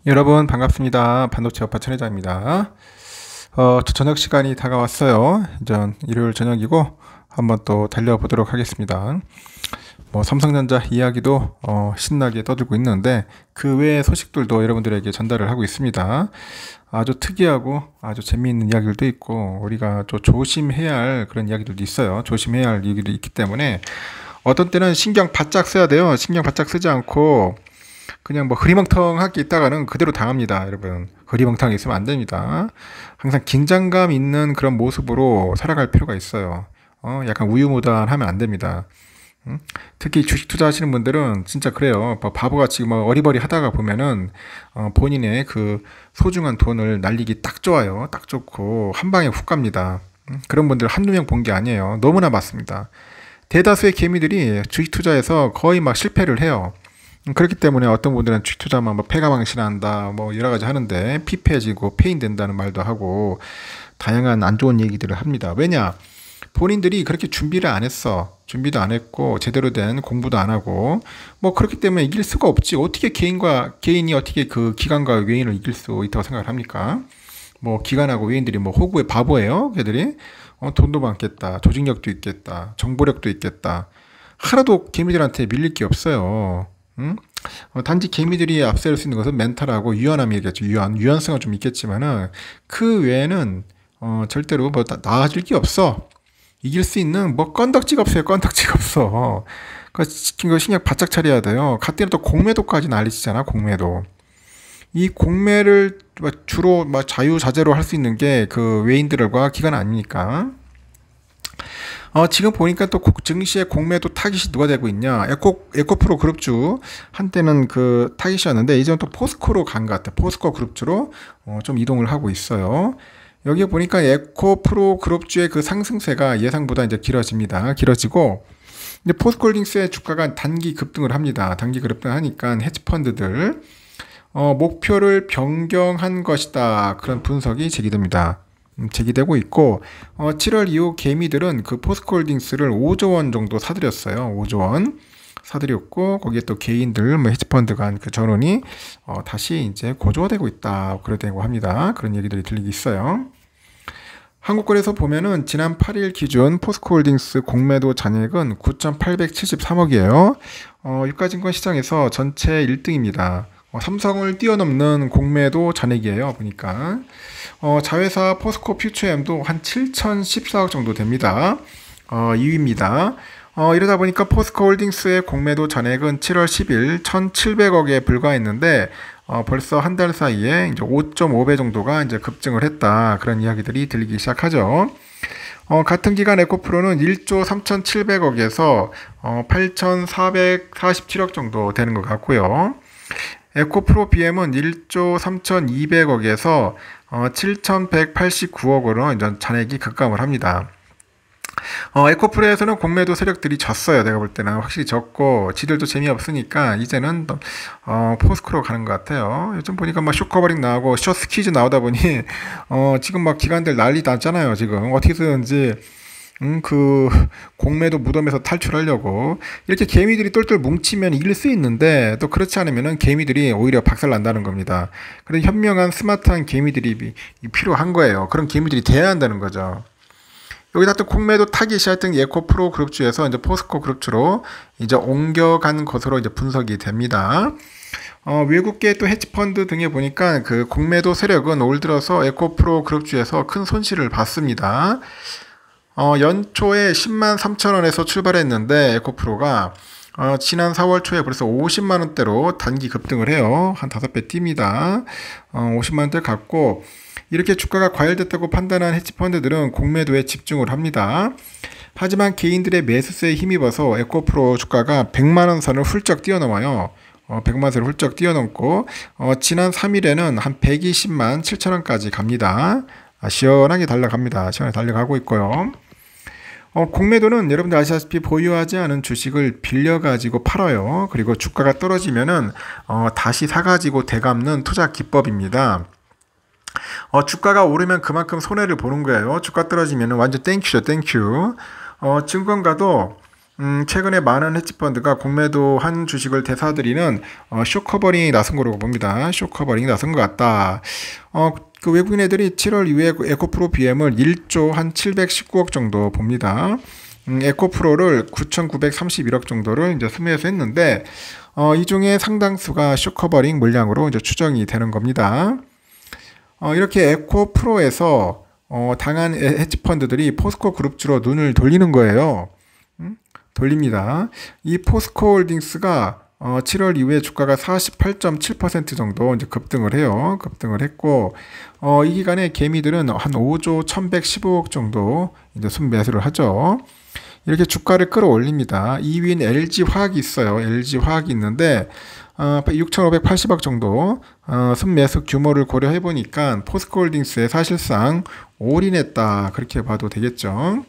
여러분 반갑습니다. 반도체 업화 천회장입니다. 저녁 시간이 다가왔어요. 이제 일요일 저녁이고 한번 또 달려보도록 하겠습니다. 삼성전자 이야기도 신나게 떠들고 있는데 그 외의 소식들도 여러분들에게 전달을 하고 있습니다. 아주 특이하고 아주 재미있는 이야기들도 있고 우리가 또 조심해야 할 그런 이야기들도 있어요. 조심해야 할 얘기도 있기 때문에 어떤 때는 신경 바짝 써야 돼요. 신경 바짝 쓰지 않고 그냥 흐리멍텅하게 있다가는 그대로 당합니다. 여러분, 흐리멍텅하게 있으면 안 됩니다. 항상 긴장감 있는 그런 모습으로 살아갈 필요가 있어요. 약간 우유무단하면 안 됩니다. 특히 주식 투자하시는 분들은 진짜 그래요. 바보같이 어리버리 하다가 보면은 본인의 그 소중한 돈을 날리기 딱 좋아요. 딱 좋고 한 방에 훅 갑니다. 그런 분들 한두 명 본 게 아니에요. 너무나 많습니다. 대다수의 개미들이 주식 투자에서 거의 실패를 해요. 그렇기 때문에 어떤 분들은 주식 투자만 패가망신한다 여러 가지 하는데 피폐해지고 페인된다는 말도 하고 다양한 안 좋은 얘기들을 합니다. 왜냐? 본인들이 그렇게 준비를 안 했어. 준비도 안 했고 제대로 된 공부도 안 하고 그렇기 때문에 이길 수가 없지. 어떻게 개인이 어떻게 그 기관과 외인을 이길 수 있다고 생각을 합니까? 기관하고 외인들이 호구의 바보예요. 걔들이 돈도 많겠다, 조직력도 있겠다, 정보력도 있겠다. 하나도 개미들한테 밀릴 게 없어요. 단지 개미들이 앞세울 수 있는 것은 멘탈하고 유연함이겠죠. 유연성은 좀 있겠지만은 그 외에는 절대로 나아질 게 없어. 이길 수 있는 건덕지가 없어요. 건덕지가 없어. 그거 신경 바짝 차려야 돼요. 갓대는 또 공매도까지 난리치잖아. 공매도. 이 공매를 주로 자유자재로 할 수 있는 게 그 외인들과 기관 아닙니까? 지금 보니까 또 증시의 공매도 타깃이 누가 되고 있냐? 에코프로 그룹주 한때는 그 타깃이었는데 이제는 또 포스코로 간 것 같아요. 포스코 그룹주로 좀 이동을 하고 있어요. 여기 보니까 에코프로 그룹주의 그 상승세가 예상보다 이제 길어지고 이제 포스코홀딩스의 주가가 단기 급등을 합니다. 단기 급등하니까 헤지펀드들 목표를 변경한 것이다. 그런 분석이 제기되고 있고 7월 이후 개미들은 그 포스코홀딩스를 5조 원 정도 사들였어요. 5조 원 사들였고 거기에 또 개인들 헤지펀드 간 그 전원이 다시 이제 고조되고 있다. 그러다고 합니다. 그런 얘기들이 들리고 있어요. 한국거래소 보면은 지난 8일 기준 포스코홀딩스 공매도 잔액은 9,873억이에요. 유가증권 시장에서 전체 1등입니다. 삼성을 뛰어넘는 공매도 잔액이에요. 보니까 자회사 포스코 퓨처엠도 한 7,014억 정도 됩니다. 2위입니다. 이러다 보니까 포스코홀딩스의 공매도 잔액은 7월 10일 1,700억에 불과했는데 벌써 한 달 사이에 이제 5.5배 정도가 이제 급증을 했다. 그런 이야기들이 들리기 시작하죠. 같은 기간 에코프로는 1조 3,700억에서 8,447억 정도 되는 것 같고요. 에코프로 BM은 1조 3,200억에서 7,189억으로 이제 잔액이 급감을 합니다. 에코프로에서는 공매도 세력들이 졌어요. 내가 볼 때는 확실히 졌고 지들도 재미없으니까 이제는 포스코로 가는 것 같아요. 요즘 보니까 쇼커버링 나오고 숏스퀴즈 나오다 보니 지금 기관들 난리 났잖아요. 지금 어떻게든지 그 공매도 무덤에서 탈출하려고 이렇게 개미들이 똘똘 뭉치면 이길 수 있는데 또 그렇지 않으면 개미들이 오히려 박살난다는 겁니다. 그래서 현명한 스마트한 개미들이 필요한 거예요. 그런 개미들이 돼야 한다는 거죠. 여기다 또 공매도 타깃이 하여튼 에코프로 그룹주에서 이제 포스코 그룹주로 이제 옮겨간 것으로 이제 분석이 됩니다. 외국계 또 헤지펀드 등에 보니까 그 공매도 세력은 올 들어서 에코프로 그룹주에서 큰 손실을 봤습니다. 연초에 10만 3천 원에서 출발했는데 에코프로가 지난 4월 초에 벌써 50만 원대로 단기 급등을 해요. 한 5배 뜁니다. 50만 원대 갔고 이렇게 주가가 과열됐다고 판단한 헤지펀드들은 공매도에 집중을 합니다. 하지만 개인들의 매수세에 힘입어서 에코프로 주가가 100만 원 선을 훌쩍 뛰어넘어요. 100만 선을 훌쩍 뛰어넘고 지난 3일에는 한 120만 7천 원까지 갑니다. 시원하게 달려갑니다. 시원하게 달려가고 있고요. 공매도는 여러분들 아시다시피 보유하지 않은 주식을 빌려가지고 팔아요. 그리고 주가가 떨어지면은 다시 사가지고 되갚는 투자 기법입니다. 주가가 오르면 그만큼 손해를 보는 거예요. 주가 떨어지면 완전 땡큐죠, 땡큐. 증권가도 최근에 많은 헤지펀드가 공매도한 주식을 되사들이는 숏커버링이 나선 거라고 봅니다. 숏커버링이 나선 것 같다. 그 외국인 애들이 7월 이후에 에코프로 BM을 1조 한 719억 정도 봅니다. 에코프로를 9,931억 정도를 이제 순매수 했는데, 이 중에 상당수가 숏커버링 물량으로 이제 추정이 되는 겁니다. 이렇게 에코프로에서 당한 헤지펀드들이 포스코 그룹주로 눈을 돌리는 거예요. 돌립니다. 이 포스코 홀딩스가 7월 이후에 주가가 48.7% 정도 이제 급등을 해요. 급등을 했고, 이 기간에 개미들은 한 5조 1115억 정도 이제 순매수를 하죠. 이렇게 주가를 끌어올립니다. 2위인 LG화학이 있어요. LG화학이 있는데 6,580억 정도 순매수 규모를 고려해 보니까 포스코홀딩스에 사실상 올인했다, 그렇게 봐도 되겠죠.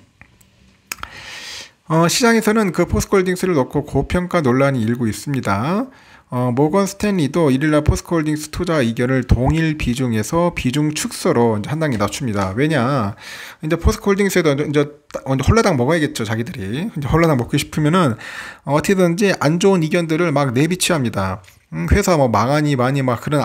시장에서는 그 포스코홀딩스를 놓고 고평가 논란이 일고 있습니다. 모건 스탠리도 1일날 포스코홀딩스 투자 의견을 동일 비중에서 비중 축소로 이제 한 단계 낮춥니다. 왜냐, 이제 포스코홀딩스에도 이제 홀라당 먹어야겠죠, 자기들이. 이제 홀라당 먹고 싶으면은 어떻게든지 안 좋은 의견들을 막 내비치합니다. 회사 뭐 망하니 많이 막 그런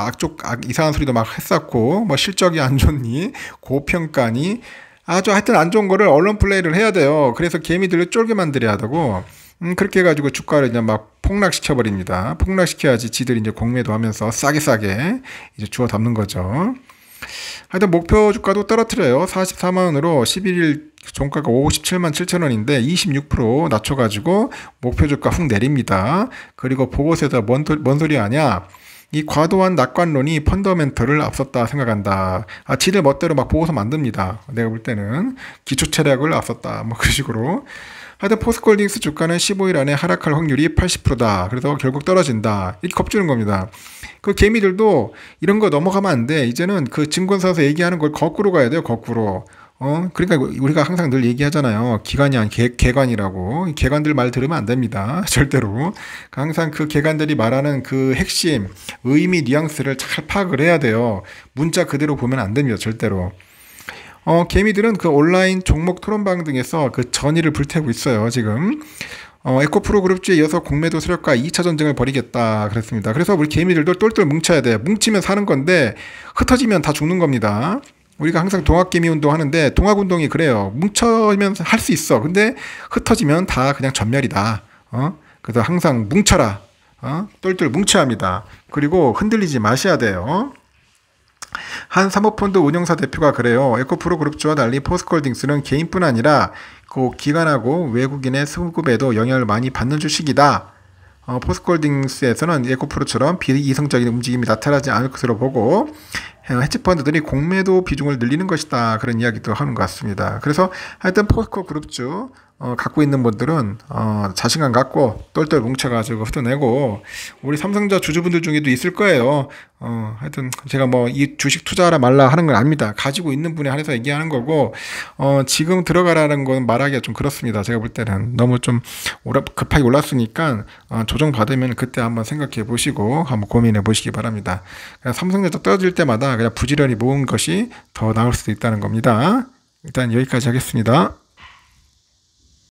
이상한 소리도 막 했었고, 뭐 실적이 안 좋니, 고평가니, 아주 하여튼 안 좋은 거를 언론 플레이를 해야 돼요. 그래서 개미들을 쫄게 만들어야 되고, 그렇게 해가지고 주가를 이제 막 폭락시켜 버립니다. 폭락시켜야지 지들이 이제 공매도 하면서 싸게 이제 주워 담는 거죠. 하여튼 목표 주가도 떨어뜨려요. 44만원으로 11일 종가가 57만 7천원인데 26% 낮춰가지고 목표 주가 훅 내립니다. 그리고 보고서에다 뭔 소리 하냐? 이 과도한 낙관론이 펀더멘털을 앞섰다 생각한다. 지들 멋대로 막 보고서 만듭니다. 내가 볼 때는 기초 체력을 앞섰다, 뭐 그 식으로. 하여튼 포스코홀딩스 주가는 15일 안에 하락할 확률이 80%다. 그래서 결국 떨어진다, 이렇게 겁주는 겁니다. 그 개미들도 이런 거 넘어가면 안 돼. 이제는 그 증권사에서 얘기하는 걸 거꾸로 가야 돼요. 거꾸로. 그러니까 우리가 항상 늘 얘기하잖아요. 기관이 아닌 개관이라고. 개관들 말 들으면 안 됩니다. 절대로. 항상 그 개관들이 말하는 그 핵심, 의미, 뉘앙스를 잘 파악을 해야 돼요. 문자 그대로 보면 안 됩니다. 절대로. 개미들은 그 온라인 종목 토론방 등에서 그 전의를 불태우고 있어요, 지금. 에코프로 그룹주에 이어서 공매도 세력과 2차 전쟁을 벌이겠다 그랬습니다. 그래서 우리 개미들도 똘똘 뭉쳐야 돼. 뭉치면 사는 건데 흩어지면 다 죽는 겁니다. 우리가 항상 동학개미 운동 하는데 동학운동이 그래요. 뭉쳐면 할 수 있어. 근데 흩어지면 다 그냥 전멸이다. 그래서 항상 뭉쳐라. 똘똘 뭉쳐야 합니다. 그리고 흔들리지 마셔야 돼요. 한 사모펀드 운용사 대표가 그래요. 에코프로 그룹주와 달리 포스코홀딩스는 개인뿐 아니라 그 기관하고 외국인의 수급에도 영향을 많이 받는 주식이다. 포스코홀딩스에서는 에코프로처럼 비이성적인 움직임이 나타나지 않을 것으로 보고 헤지펀드들이 공매도 비중을 늘리는 것이다, 그런 이야기도 하는 것 같습니다. 그래서 하여튼 포스코 그룹주 갖고 있는 분들은 자신감 갖고 똘똘 뭉쳐가지고 흩어내고, 우리 삼성전자 주주분들 중에도 있을 거예요. 하여튼 제가 뭐 이 주식 투자하라 말라 하는 건 아닙니다. 가지고 있는 분에 한해서 얘기하는 거고, 지금 들어가라는 건 말하기가 좀 그렇습니다. 제가 볼 때는 너무 좀 급하게 올랐으니까 조정 받으면 그때 한번 생각해 보시고 한번 고민해 보시기 바랍니다. 삼성전자 떨어질 때마다 그냥 부지런히 모은 것이 더 나을 수도 있다는 겁니다. 일단 여기까지 하겠습니다.